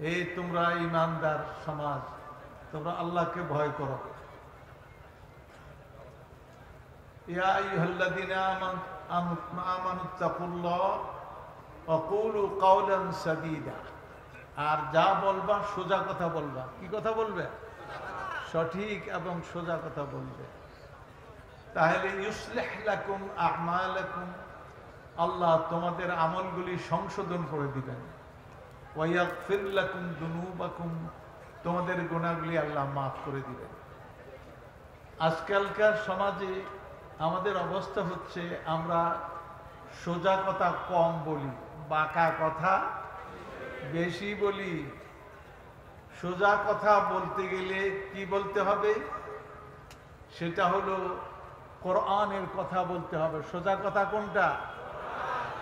এই তোমরা ঈমানদার সমাজ, তোমরা আল্লাহকে ভয় করো। ইয়া আইয়ুহাল্লাযীনা আমানুত্তাকুল্লাহ ওয়া কুলু কাওলান সাদীদা। আর যা বলবা সোজা কথা বলবা। কি কথা বলবে? সঠিক এবং সোজা কথা বলবে। তাহলে ইউসলিহ লাকুম আ'মালাকুম, আল্লাহ তোমাদের আমলগুলি সংশোধন করে দিবেন। ওয়া ইয়াগফির লাকুম যুনুবাকুম, তোমাদের গুনাহগুলি আল্লাহ মাফ করে দিবেন। আজকালকার সমাজে আমাদের অবস্থা হচ্ছে আমরা সোজা কথা কম বলি, বাঁকা কথা বেশি বলি। সোজা কথা বলতে গেলে কি বলতে হবে? সেটা হলো কোরআনের কথা বলতে হবে। সোজা কথা কোনটা?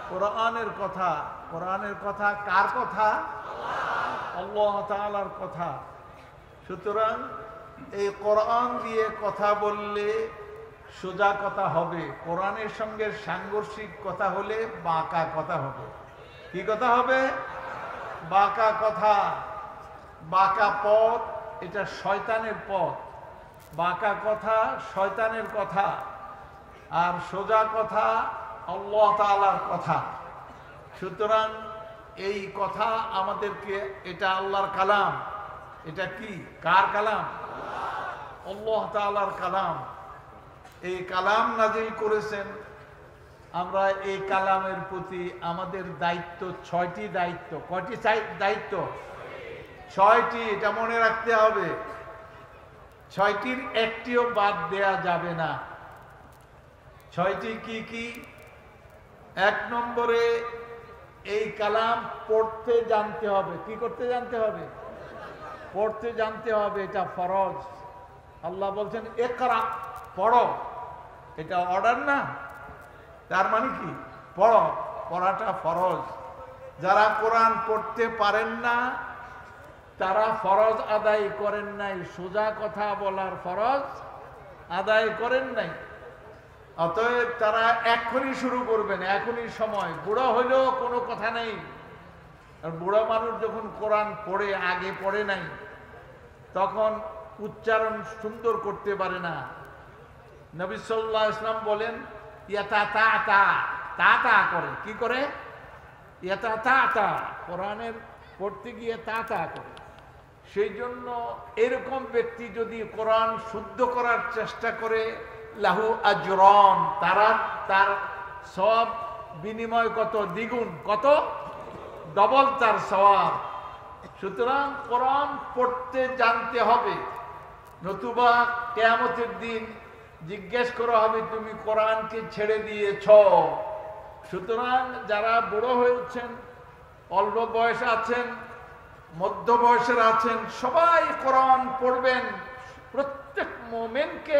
কোরআনের কথা। কোরআনের কথা কার কথা? আল্লাহ তাআলার কথা। সুতরাং এই কোরআন দিয়ে কথা বললে সোজা কথা হবে, কোরআনের সঙ্গে সাংঘর্ষিক কথা হলে বাঁকা কথা হবে। কি কথা হবে? বাঁকা কথা। বাঁকা পথ এটা শয়তানের পথ। বাঁকা কথা শয়তানের কথা, আর সোজা কথা আল্লাহ তাআলার কথা। সুতরাং এই কথা আমাদেরকে, এটা আল্লাহর কালাম। এটা কি? কার কালাম? আল্লাহ তাআলার কালাম। এই কালাম নাজিল করেছেন। আমরা এই কালামের প্রতি আমাদের দায়িত্ব 6টি দায়িত্ব। কয়টি দায়িত্ব? 6টি। এটা মনে রাখতে হবে। 6টির একটিও বাদ দেয়া যাবে না। 6টি কি কি? 1 নম্বরে এই কালাম পড়তে জানতে হবে। কি করতে জানতে হবে? পড়তে জানতে হবে। এটা ফরজ। আল্লাহ বলছেন ইকরা, পড়ো। এটা অর্ডার না, তার মানে কি? পড়ো। পড়াটা ফরজ। যারা কোরআন পড়তে পারেন না তারা ফরজ আদায় করেন নাই, সোজা কথা বলার ফরজ আদায় করেন নাই। অতএব তারা এখনই শুরু করবেন, এখনই সময়। বুড়ো হইলেও কোনো কথা নেই। আর বুড়ো মানুষ যখন কোরআন পড়ে, আগে পড়ে নাই, তখন উচ্চারণ সুন্দর করতে পারে না। নবী সাল্লাল্লাহু আলাইহি ওয়াসাল্লাম বলেন ইয়াতা তা তা, তা তা করে। কি করে? ইয়াতা তা তা, কোরআনের পড়তে গিয়ে তা তা করে। সেই জন্য এরকম ব্যক্তি যদি কোরআন শুদ্ধ করার চেষ্টা করে, লাহু আজরান, তার সওয়াব বিনিময় কত? দ্বিগুণ। কত? ডবল তার সওয়াব। সুতরাং কোরআন পড়তে জানতে হবে, নতুবা কিয়ামতের দিন জিজ্ঞেস করা হবে তুমি কোরআনকে ছেড়ে দিয়েছ। সুতরাং যারা বুড়ো হয়েছেন, অল্প বয়স আছেন, মধ্য বয়সের আছেন, সবাই কোরআন পড়বেন। প্রত্যেক মুমিনকে,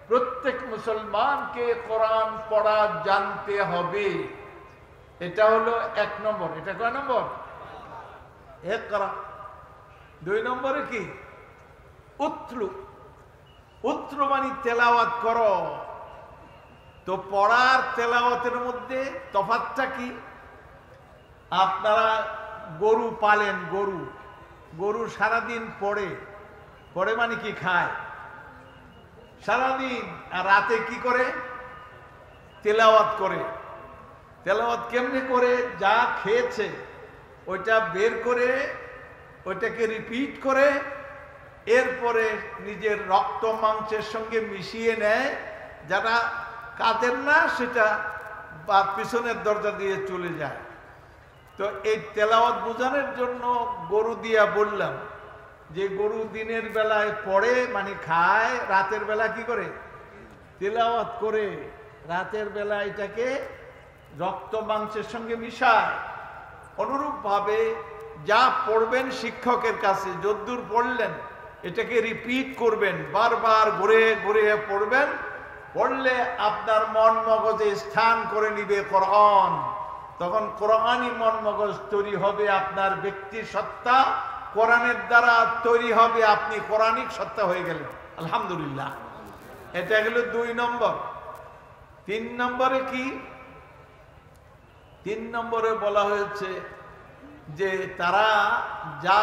প্রত্যেক মুসলমানকে কোরআন পড়া জানতে হবে। এটা হলো 1 নম্বর। এটা কয় নম্বর? ইকরা। 2 নম্বরে কি? উতলু। উতলু মানে তেলাওয়াত করো। তো পড়ার তেলাওয়াতের মধ্যে তফাৎটা কি? আপনারা গরু পালেন, গরু সারাদিন পড়ে মানে কি? খায় সারাদিন। আর রাতে কি করে? তেলাওয়াত করে। তেলাওয়াত কেমনে করে? যা খেয়েছে ওইটা বের করে, ওইটাকে রিপিট করে, এরপরে নিজের রক্ত মাংসের সঙ্গে মিশিয়ে নেয়। যারা কাঁদেন না সেটা বা পিছনের দরজা দিয়ে চলে যায়। তো এই তেলাওয়াত বোঝানোর জন্য গরু দিয়া বললাম যে গরু দিনের বেলায় পড়ে মানে খায়, রাতের বেলা কি করে? তেলাওয়াত করে। রাতের বেলা এটাকে রক্ত মাংসের সঙ্গে মিশায়। অনুরূপভাবে যা পড়বেন শিক্ষকের কাছে, যদ্দূর পড়লেন এটাকে রিপিট করবেন, বারবার ঘুরে ঘুরে পড়বেন। পড়লে আপনার মন মগজে স্থান করে নিবে কোরআন। তখন কোরআনই মন মগজ তৈরি হবে। আপনার ব্যক্তির সত্তা কোরআনের দ্বারা তৈরি হবে। আপনি কোরআনিক সত্তা হয়ে গেলেন। আলহামদুলিল্লাহ। এটা গেল 2 নম্বর। 3 নম্বরে কি? 3 নম্বরে বলা হয়েছে যে তারা যা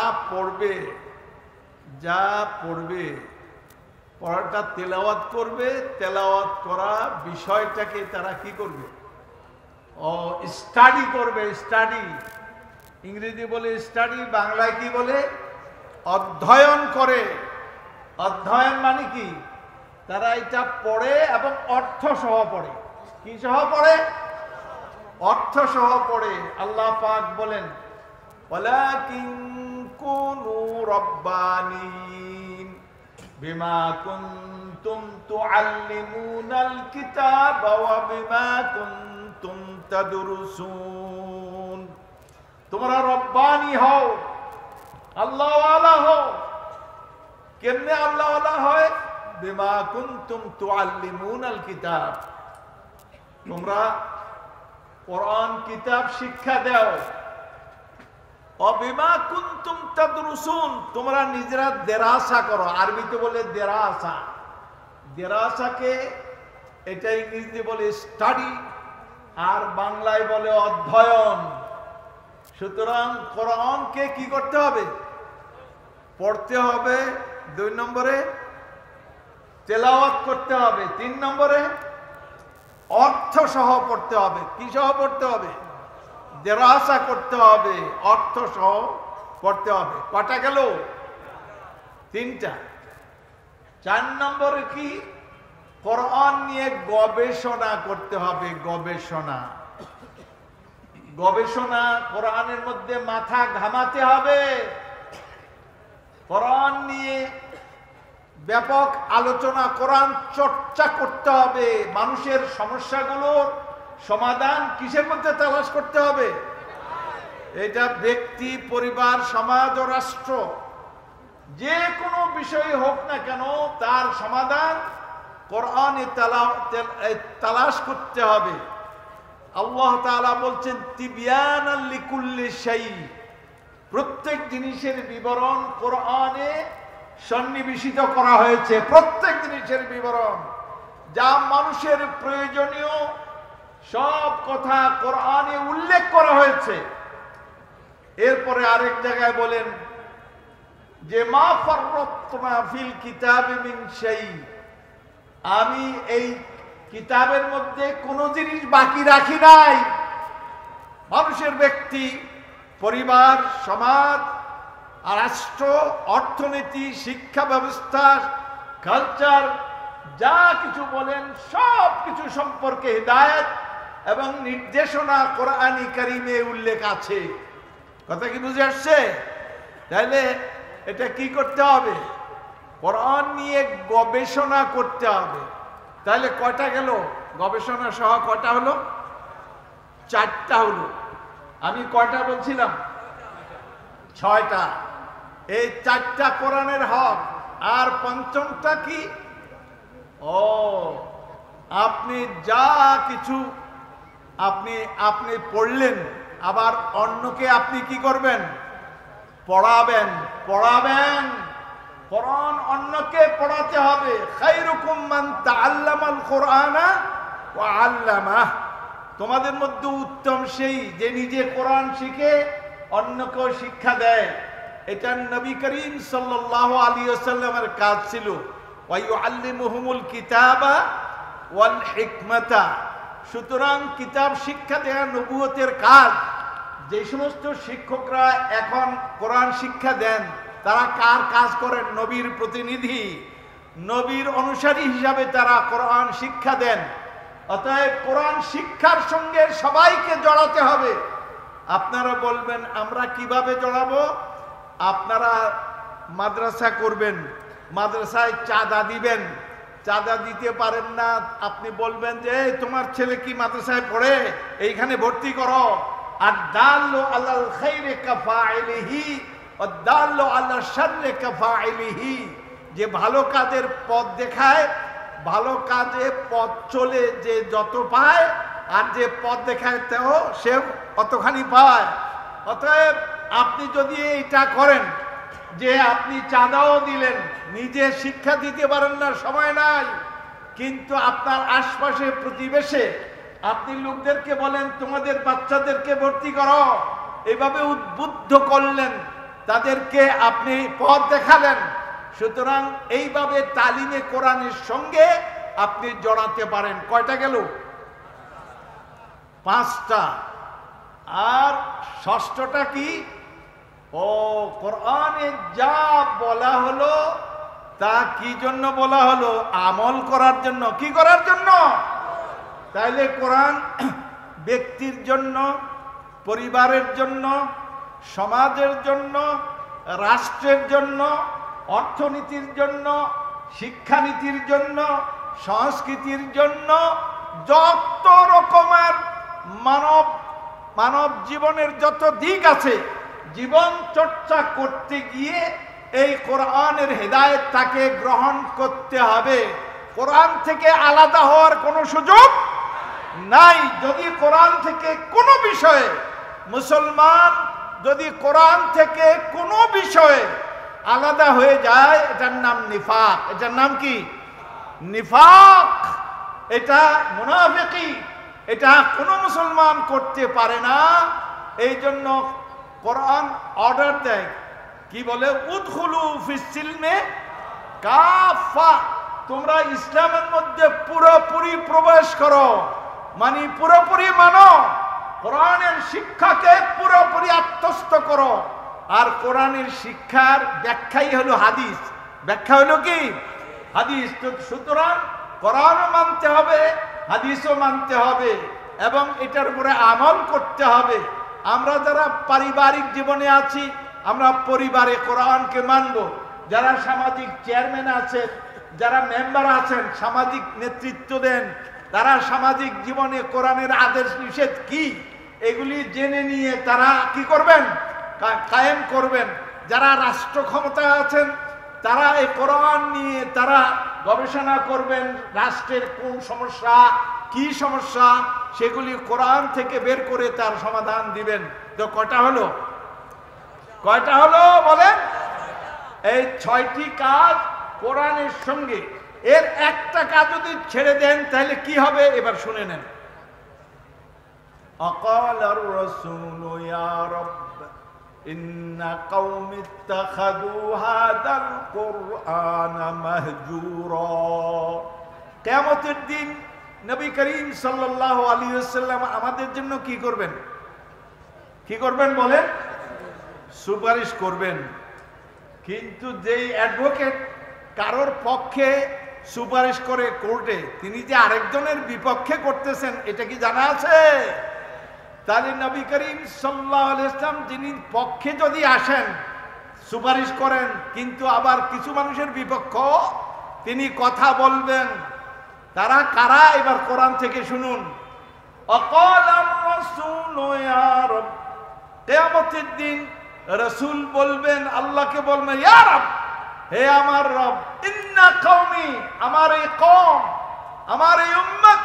পড়বে পড়াটা তেলাওয়াত করবে, তেলাওয়াত করা বিষয়টাকে তারা কি করবে? স্টাডি করবে। স্টাডি ইংরেজি বলে স্টাডি, বাংলায় কি বলে? অধ্যয়ন করে। অধ্যয়ন মানে কি? তারা এটা পড়ে এবং অর্থ সহ পড়ে। কি সহ পড়ে? অর্থ সহ পড়ে। আল্লাহ পাক বলেন ওয়ালাকিন কুনু রাব্বানিন বিমা কুনতুম তুআল্লিমুনাল কিতাবা ওয়া বিমা কুনতুম তাদরুসুন। তোমরা রব্বানি হও, আল্লাহওয়ালা হও। কেমনে আল্লাহওয়ালা হয়? বিমা কুনতুম তুআল্লিমুনাল কিতাব, তোমরা কোরআন কিতাব শিক্ষা দাও। অবিমা কুনতুম তাদরুসুন, তোমরা নিজেরা দেরাসা করো। আরবিতে বলে দেরাসা। দেরাসাকে এটা ইংরেজিতে বলে স্টাডি, আর বাংলায় বলে অধ্যয়ন। সুতরাং কোরআনকে কি করতে হবে? পড়তে হবে। 2 নম্বরে তেলাওয়াত করতে হবে। 3 নম্বরে অর্থ সহ পড়তে হবে। কি সহ পড়তে হবে? দেরাসা করতে হবে, অর্থ সহ পড়তে হবে। কটা গেল? 3টা। 4 নম্বরে কি? কোরআন নিয়ে গবেষণা করতে হবে। গবেষণা কোরআনের মধ্যে মাথা ঘামাতে হবে। কোরআন নিয়ে ব্যাপক আলোচনা, কোরআন চর্চা করতে হবে। মানুষের সমস্যাগুলোর সমাধান কিসের মধ্যে তালাশ করতে হবে? এটা ব্যক্তি, পরিবার, সমাজ ও রাষ্ট্র, যে কোনো বিষয় হোক না কেন তার সমাধান কোরআনে তালাশ করতে হবে। আল্লাহ তাআলা বলছেন তিবিয়ানাল লিকুল্লি শাই, প্রত্যেক জিনিসের বিবরণ কোরআনে সন্নিবেশিত করা হয়েছে। প্রত্যেক জিনিসের বিবরণ, যা মানুষের প্রয়োজনীয় সব কথা কোরআনে উল্লেখ করা হয়েছে। এরপরে আরেক জায়গায় বলেন যে মা ফাররাতনা ফিল কিতাবি মিন শাই, আমি এই কিতাবের মধ্যে কোনো জিনিস বাকি রাখি নাই। মানুষের ব্যক্তি, পরিবার, সমাজ, রাষ্ট্র, অর্থনীতি, শিক্ষা ব্যবস্থা, কালচার, যা কিছু বলেন সব কিছু সম্পর্কে হিদায়াত এবং নির্দেশনা কোরআনী কারিমে উল্লেখ আছে। কথা কি বুঝে আসছে? তাহলে এটা কি করতে হবে? কোরআন নিয়ে গবেষণা করতে হবে। তাহলে কয়টা গেল? গবেষণা সহ কয়টা হলো? 4টা হলো। আমি কয়টা বলছিলাম? 6টা। এই 4টা কোরআনের হক। আর 5টা কি? আপনি যা কিছু আপনি পড়লেন, আবার অন্যকে আপনি কি করবেন? পড়াবেন। কোরআন অন্যকে পড়াতে হবে। খায়রুকুম মান তাআল্লামাল কুরআনা ওয়া আল্লামাহ, তোমাদের মধ্যে উত্তম সেই যে নিজে কোরআন শিখে অন্যকেও শিক্ষা দেয়। এটা নবী করিম সাল্লাল্লাহু আলাইহি ওয়াসাল্লামের কাজ ছিল। ওয়া ইউআল্লিমুহুমুল কিতাবা ওয়াল হিকমাতা, সুতরাং কিতাব শিক্ষা দেয়া নবুয়তের কাজ। যে সমস্ত শিক্ষকরা এখন কোরআন শিক্ষা দেন তারা কার কাজ করেন? নবীর প্রতিনিধি, নবীর অনুসারী হিসাবে তারা কোরআন শিক্ষা দেন। অতএব কোরআন শিক্ষার সঙ্গে সবাইকে জড়াতে হবে। আপনারা বলবেন আমরা কিভাবে জড়াবো? আপনারা মাদ্রাসা করবেন, মাদ্রাসায় চাঁদা দিবেন, চাঁদা দিতে পারেন না, আপনি বলবেন যে তোমার ছেলে কি মাদ্রাসায় পড়ে, এইখানে ভর্তি করো। আর দাল্লু আলাল খাইরি কাফাইলিহি ওয়া দাল্লু আলা শাররি কাফাইলিহি, যে ভালো কাজের পথ দেখায়, ভালো কাজে পথ চলে যে যত পায়, আর যে পথ দেখায় তেও সে অতখানি পায়। অতএব আপনি যদি এটা করেন যে আপনি চাঁদাও দিলেন, নিজে শিক্ষা দিতে পারেন না, সময় নাই, কিন্তু আপনার আশপাশে প্রতিবেশে আপনি লোকদেরকে বলেন তোমাদের বাচ্চাদেরকে ভর্তি করো, এইভাবে উদ্বুদ্ধ করলেন, তাদেরকে আপনি পথ দেখালেন। সুতরাং এইভাবে তালিমে কোরআনের সঙ্গে আপনি জড়াতে পারেন। কয়টা গেল? 5টা। আর ষষ্ঠটা কি? ও কোরআনে যা বলা হলো তা কি জন্য বলা হলো? আমল করার জন্য। কি করার জন্য? তাইলে কোরআন ব্যক্তির জন্য, পরিবারের জন্য, সমাজের জন্য, রাষ্ট্রের জন্য, অর্থনীতির জন্য, শিক্ষানীতির জন্য, সংস্কৃতির জন্য, যত রকমের মানব জীবনের যত দিক আছে, জীবন চর্চা করতে গিয়ে এই কোরআনের হেদায়েত তাকে গ্রহণ করতে হবে। কোরআন থেকে আলাদা হওয়ার কোনো সুযোগ নাই। যদি কোরআন থেকে কোনো বিষয়ে মুসলমান যদি কোরআন থেকে কোনো বিষয়ে আলাদা হয়ে যায়, এটার নাম নিফাক। এটার নাম কি? নিফাক। এটা মুনাফিকি। এটা কোনো মুসলমান করতে পারে না। এই জন্য কোরআন অর্ডার দেয়, কি বলে? উদখুলু ফিস সিলমে কাফা। তোমরা ইসলামের মধ্যে পুরোপুরি প্রবেশ করো, মানে পুরোপুরি মানো। কোরআনের শিক্ষাকে পুরোপুরি আত্মস্থ করো। আর কোরআনের শিক্ষার ব্যাখ্যাই হলো হাদিস। ব্যাখ্যা হলো কি? হাদিস। তো সুতরাং কোরআনও মানতে হবে, হাদিসও মানতে হবে, এবং এটার উপরে আমল করতে হবে। আমরা যারা পারিবারিক জীবনে আছি, আমরা পরিবারে কোরআনকে মানব। যারা সামাজিক চেয়ারম্যান আছেন, যারা মেম্বার আছেন, সামাজিক নেতৃত্ব দেন, তারা সামাজিক জীবনে কোরআনের আদেশ নিষেধ কি এগুলি জেনে নিয়ে তারা কি করবেন? কায়েম করবেন। যারা রাষ্ট্র ক্ষমতায় আছেন, তারা এই কোরআন নিয়ে তারা গবেষণা করবেন। রাষ্ট্রের কোন সমস্যা, কি সমস্যা, সেগুলি কোরআন থেকে বের করে তার সমাধান দিবেন। তো কয়টা হলো? কয়টা হলো বলেন? এই 6টি কাজ কোরআনের সঙ্গে। এর একটা কাজ যদি ছেড়ে দেন তাহলে কি হবে? এবার শুনে নেন। আকালার রাসূল ইয়া রাব্ব ইন্না কওমি ইত্তাখাযু হাযাল কুরআনা মাহজুরা। কিয়ামতের দিন নবী করিম সাল্লাল্লাহু আলাইহি ওয়াসাল্লাম আমাদের জন্য কি করবেন? কি করবেন বলেন? সুপারিশ করবেন। কিন্তু যেই অ্যাডভোকেট কারোর পক্ষে সুপারিশ করে কোর্টে, তিনি যে আরেকজনের বিপক্ষে করতেছেন, এটা কি জানা আছে? তাহলে নবী করিম সাল্লাল্লাহু আলাইহি ওয়াসাল্লাম যিনি পক্ষে যদি আসেন, সুপারিশ করেন, কিন্তু আবার কিছু মানুষের বিপক্ষ তিনি কথা বলবেন, তারা কারা? এবার কোরআন থেকে শুনুন। আকালার রাসূল ইয়া রাব। কিয়ামতের দিন রাসূল বলবেন, আল্লাহকে বলবেন, ইয়া রাব, হে আমার রব, ইন্না কওমি, আমার এই কওম, আমার এই উম্মত,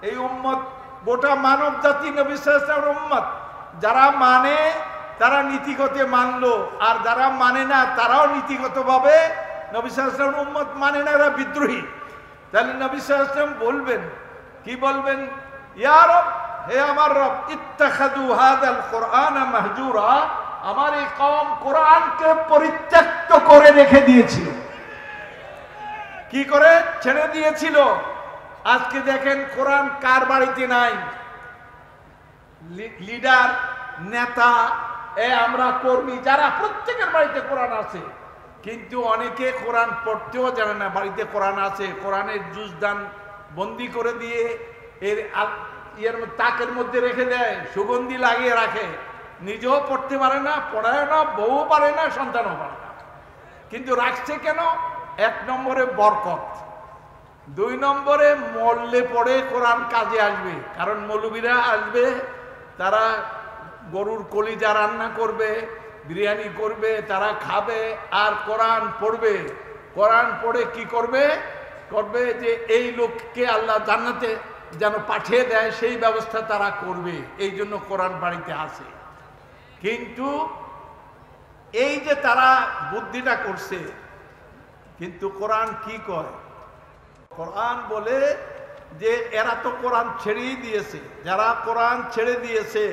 এই উম্মত গোটা মানব জাতি নবী সাল্লাল্লাহু আলাইহি ওয়াসাল্লামের উম্মত। যারা মানে তারা নীতিগত মানলো, আর যারা মানে না তারাও নীতিগতভাবে নবী সাল্লাল্লাহু আলাইহি ওয়াসাল্লামের উম্মত মানে না, এরা বিদ্রোহী। তাহলে নবী সাল্লাল্লাহু আলাইহি ওয়াসাল্লাম বলবেন, কি বলবেন? ইয়া রব, হে আমার রব, ইত্তাখাযু হাযাল কুরআনা মাহজুরা, আমার এই কওম কোরআনকে পরিত্যক্ত করে রেখে দিয়েছিল। কি করে ছেড়ে দিয়েছিল? আজকে দেখেন কোরআন কার বাড়িতে নাই? লিডার, নেতা, আমরা কর্মী, যারা প্রত্যেকের বাড়িতে কোরআন আছে, কিন্তু অনেকে কোরআন পড়তেও জানে না। বাড়িতে কোরআন আছে, কোরআনের জুজদান বন্দি করে দিয়ে এর তাকের মধ্যে রেখে দেয়, সুগন্ধি লাগিয়ে রাখে, নিজেও পড়তে পারে না, পড়ায় না, বউ পারে না, সন্তানও পারে না। কিন্তু রাখছে কেন? 1 নম্বরে বরকত, 2 নম্বরে মরলে পড়ে কোরআন কাজে আসবে। কারণ মৌলবীরা আসবে, তারা গরুর কলিজা রান্না করবে, বিরিয়ানি করবে, তারা খাবে আর কোরআন পড়বে। কোরআন পড়ে কি করবে? করবে যে এই লোককে আল্লাহ জান্নাতে যেন পাঠিয়ে দেয়, সেই ব্যবস্থা তারা করবে। এই জন্য কোরআন বাড়িতে আসে। কিন্তু এই যে তারা বুদ্ধিটা করছে, কিন্তু কোরআন কি কয়? কোরআন বলে যে এরা তো কোরআন ছেড়েই দিয়েছে। যারা কোরআন ছেড়ে দিয়েছে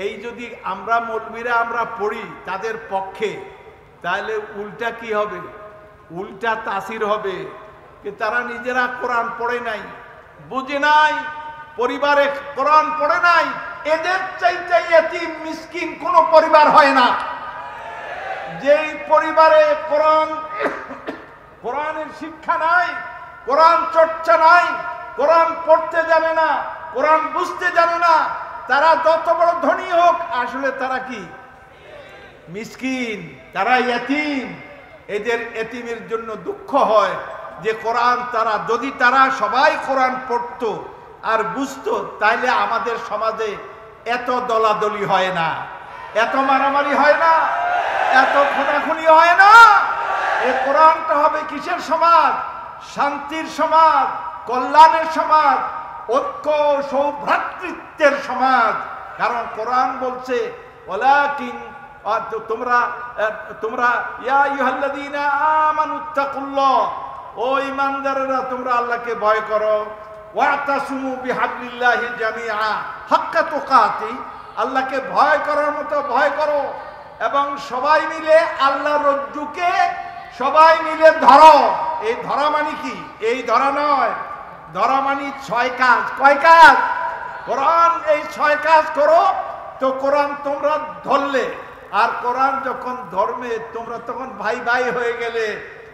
এই যদি আমরা মৌলবীরা আমরা পড়ি তাদের পক্ষে, তাহলে উল্টা কি হবে? উল্টা তাসির হবে যে তারা নিজেরা কোরআন পড়ে নাই, বুঝে নাই, পরিবারে কোরআন পড়ে নাই। এদের চাইতে এতিম মিসকিন কোনো পরিবার হয় না। যেই পরিবারে কোরআনের শিক্ষা নাই, কোরআন চর্চা নাই, কোরআন পড়তে জানে না, কোরআন বুঝতে জানে না, তারা যত বড় ধনী হোক আসলে তারা কি? মিসকিন, তারা এতিম। এদের এতিমের জন্য দুঃখ হয় যে কোরআন যদি তারা সবাই কোরআন পড়তো আর বুঝতো, তাইলে আমাদের সমাজে এত দলাদলি হয় না, এত মারামারি হয় না, এত খুনাখুনি হয় না। এই কোরআনটা হবে কিসের সমাজ? শান্তির সমাজ, কল্যাণের সমাজ, ঐক্য সৌভ্রাতৃত্বের সমাজ। কারণ কোরআন বলছে ওয়ালাকিন তোমরা ইয়া আইয়ুহাল্লাযীনা আমানুত্তাকুল্লাহ, ও ঈমানদাররা তোমরা আল্লাহকে ভয় করো। ওয়াতাসিমু বিহাবলিল্লাহি জামিআ হাক্কা তুকাতি, আল্লাহকে ভয় করার মতো ভয় করো এবং সবাই মিলে আল্লাহর রজ্জুকে সবাই মিলে ধরো। এই ধরা মানে কি? এই ধরা নয়, ধরা মানে 6 কাজ। কয় কাজ? কোরআন এই 6 কাজ করো, তো কোরআন তোমরা ধরলে। আর কোরআন যখন ধর্মে তোমরা তখন ভাই ভাই হয়ে গেলে।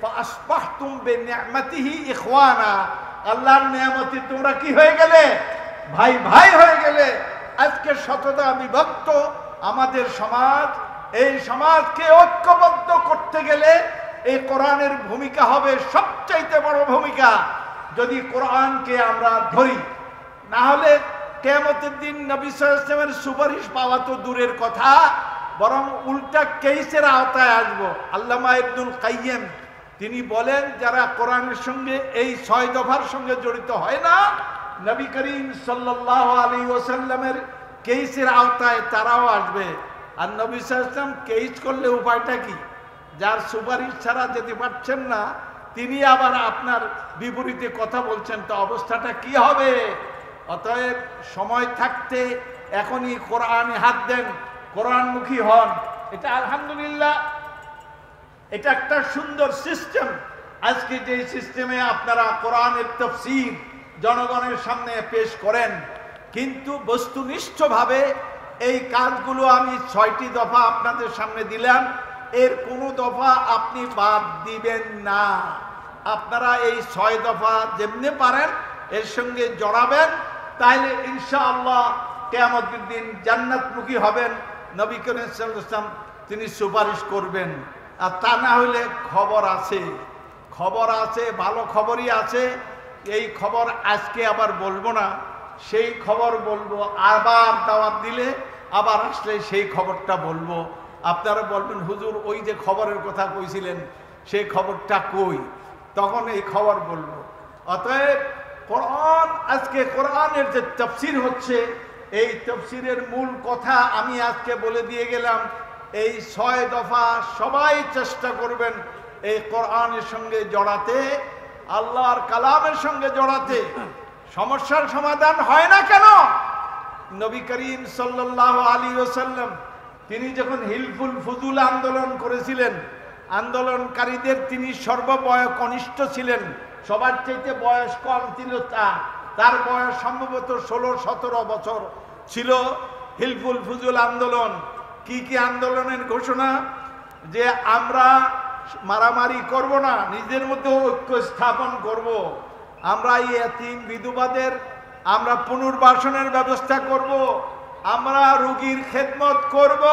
ফাসবাহতুম বিনিআমাতিহি ইখওয়ানা, আল্লাহর নিয়ামতে তোমরা কি হয়ে গেলে? ভাই ভাই হয়ে গেলে। আজকে শততা বিভক্ত আমাদের সমাজ, এই সমাজকে ঐক্যবদ্ধ করতে গেলে এই কোরআনের ভূমিকা হবে সবচাইতে বড় ভূমিকা। যদি কোরআনকে আমরা ধরি, না হলে কিয়ামতের দিন নবী সাল্লাল্লাহু আলাইহি ওয়াসাল্লামের সুপারিশ পাওয়া তো দূরের কথা, বরং উল্টা কেইসের আওতায় আসবো। আল্লামা ইবনুল কাইয়্যিম তিনি বলেন, যারা কোরআনের সঙ্গে এই 6 দফার সঙ্গে জড়িত হয় না, নবী করিম সাল্লাল্লাহু আলাইহি ওয়াসাল্লামের কেইসের আওতায় তারাও আসবে। আর নবী সাল্লাল্লাহু আলাইহি ওয়াসাল্লাম কেইস করলে উপায়টা কি? যার সুপারিশ ছাড়া যেতে পারছেন না, তিনি আবার আপনার বিপরীতে কথা বলছেন, তো অবস্থাটা কি হবে? অতএব সময় থাকতে এখনই কোরআনে হাত দেন, কোরআনমুখী হন। এটা আলহামদুলিল্লাহ, এটা একটা সুন্দর সিস্টেম। আজকে যে সিস্টেমে আপনারা কোরআনের তাফসীর জনগণের সামনে পেশ করেন, কিন্তু বস্তুনিষ্ঠভাবে এই কাজগুলো আমি 6টি দফা আপনাদের সামনে দিলাম, এর কোনো দফা আপনি বাদ দিবেন না। আপনারা এই 6 দফা যেমনি পারেন এর সঙ্গে জড়াবেন, তাইলে ইনশাআল্লাহ কিয়ামতের দিন জান্নাতমুখী হবেন। নবী করিম সাল্লাল্লাহু আলাইহি ওয়াসাল্লাম তিনি সুপারিশ করবেন। আর তা না হলে খবর আছে, খবর আছে, ভালো খবরই আছে। এই খবর আজকে আবার বলবো না, সেই খবর বলবো। আবার দাওয়াত দিলে আবার আসলে সেই খবরটা বলবো। আপনারা বলবেন, হুজুর ওই যে খবরের কথা কইছিলেন সেই খবরটা কই? তখন এই খবর বলবো। অতএব কোরআন, আজকে কোরআনের যে তাফসীর হচ্ছে, এই তাফসীরের মূল কথা আমি আজকে বলে দিয়ে গেলাম। এই 6 দফা সবাই চেষ্টা করবেন এই কোরআনের সঙ্গে জড়াতে, আল্লাহর কালামের সঙ্গে জড়াতে। সমস্যার সমাধান হয় না কেন? নবী করিম সাল্লাল্লাহু আলাইহি ওয়াসাল্লাম তিনি যখন হিলফুল ফুজুল আন্দোলন করেছিলেন, আন্দোলনকারীদের তিনি কনিষ্ঠ ছিলেন, সবার চাইতে বয়স কম ছিল তার বয়স সম্ভবত 16-17 বছর ছিল। হিলফুল ফুজুল আন্দোলন কি কি আন্দোলনের ঘোষণা? যে আমরা মারামারি করব না, নিজের মধ্যে ঐক্য স্থাপন করব, আমরা ইয়েতিম বিধবাদের আমরা পুনর্বাসনের ব্যবস্থা করব, আমরা রোগীর খেদমত করব,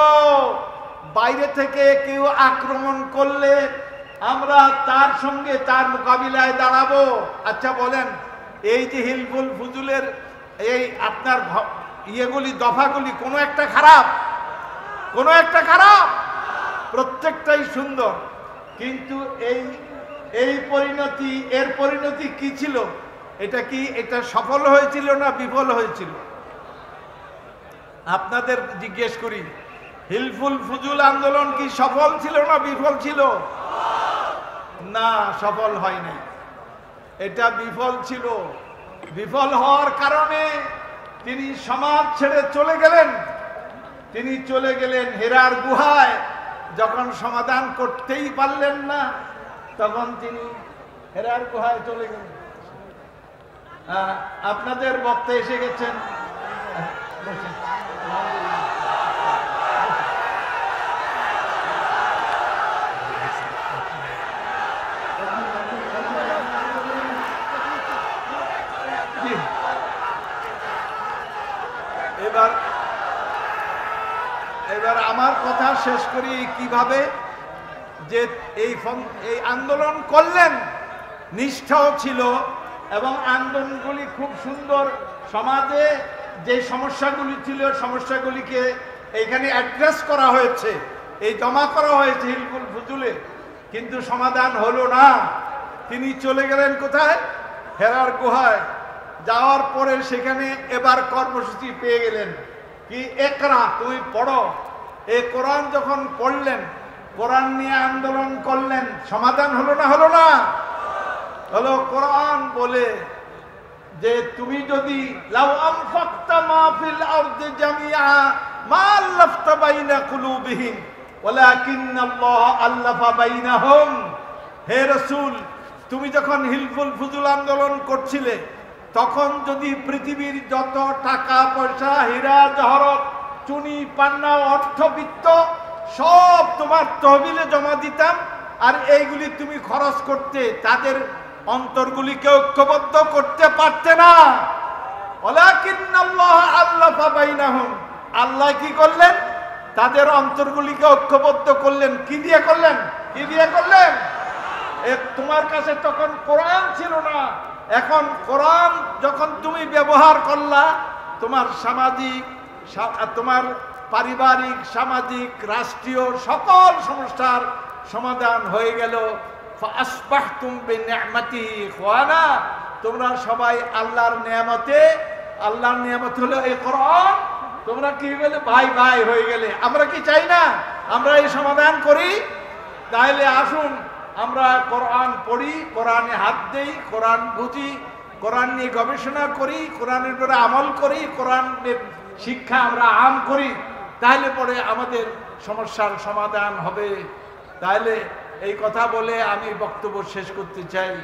বাইরে থেকে কেউ আক্রমণ করলে আমরা তার সঙ্গে তার মোকাবিলায় দাঁড়াবো। আচ্ছা বলেন, এই যে হিলফুল ফুজুলের এই আপনার ইয়েগুলি, দফাগুলি, কোনো একটা খারাপ? কোনো একটা খারাপ? প্রত্যেকটাই সুন্দর। কিন্তু এই পরিণতি, এর পরিণতি কি ছিল? এটা সফল হয়েছিল না বিফল হয়েছিল? আপনাদের জিজ্ঞেস করি, হিলফুল ফুজুল আন্দোলন কি সফল ছিল না বিফল ছিল? না, সফল হয়নি, এটা বিফল ছিল। বিফল হওয়ার কারণে তিনি সমাজ ছেড়ে চলে গেলেন। তিনি চলে গেলেন হেরার গুহায়। যখন সমাধান করতেই পারলেন না, তখন তিনি হেরার গুহায় চলে গেলেন। আপনাদের বক্তা এসে গেছেন। এবার আমার কথা শেষ করি কিভাবে, যে এই আন্দোলন করলেন, নিষ্ঠাও ছিল এবং আন্দোলনগুলি খুব সুন্দর। সমাজে যে সমস্যাগুলি ছিল, সমস্যাগুলিকে এইখানে অ্যাড্রেস করা হয়েছে, এই জমা করা হয়েছে হিলফুল ফুজুলে, কিন্তু সমাধান হলো না। তিনি চলে গেলেন কোথায়? হেরার গুহায়। যাওয়ার পরে সেখানে এবার কর্মসূচি পেয়ে গেলেন কি, একরা, তুমি পড়ো। এই কোরআন যখন পড়লেন, কোরআন নিয়ে আন্দোলন করলেন, সমাধান হলো না? হলো না? হলো। কোরআন বলে যে তুমি যদি লাউ আনফাকতা মা ফিল আরদি জামিআ মা আল্লাফতা বাইনা কুলুবিহিম ওয়ালাকিন্নাল্লাহ আল্লাফা বাইনাহুম। হে রাসূল, তুমি যখন হিলফুল ফুজুল আন্দোলন করছিলে, তখন যদি পৃথিবীর যত টাকা পয়সা, হীরা জহরত, চুনি পান্না, অর্থবিত্ত সব তোমার তহবিলে জমা দিতাম, আর এইগুলি তুমি খরচ করতে, তাদের অন্তরগুলিকে ঐক্যবদ্ধ করতে পারতে না। ওয়ালাকিন্নাল্লাহ আল্লাফা বাইনাহুম। আল্লাহ কি করলেন? তাদের অন্তরগুলিকে ঐক্যবদ্ধ করলেন। কি দিয়ে করলেন? কি দিয়ে করলেন? তোমার কাছে তখন কোরআন ছিল না। এখন কোরআন যখন তুমি ব্যবহার করলা, তোমার সামাজিক, তোমার পারিবারিক, সামাজিক, রাষ্ট্রীয় সকল সমস্যার সমাধান হয়ে গেল। ফাসবাহতুম বিনিআমাতিহি ইখওয়ানা। তোমরা সবাই আল্লাহর নিয়ামতে, আল্লাহর নিয়ামত হলো এই কোরআন, তোমরা কি গেলে ভাই ভাই হয়ে গেলে। আমরা কি চাই না আমরা এই সমাধান করি? তাহলে আসুন আমরা কোরআন পড়ি, কোরআনে হাত দেই, কোরআন বুঝি, কোরআন নিয়ে গবেষণা করি, কোরআনের উপরে আমল করি, কোরআনের শিক্ষা আমরা আম করি, তাহলে পরে আমাদের সমস্যার সমাধান হবে। তাহলে এই কথা বলে আমি বক্তব্য শেষ করতে চাই।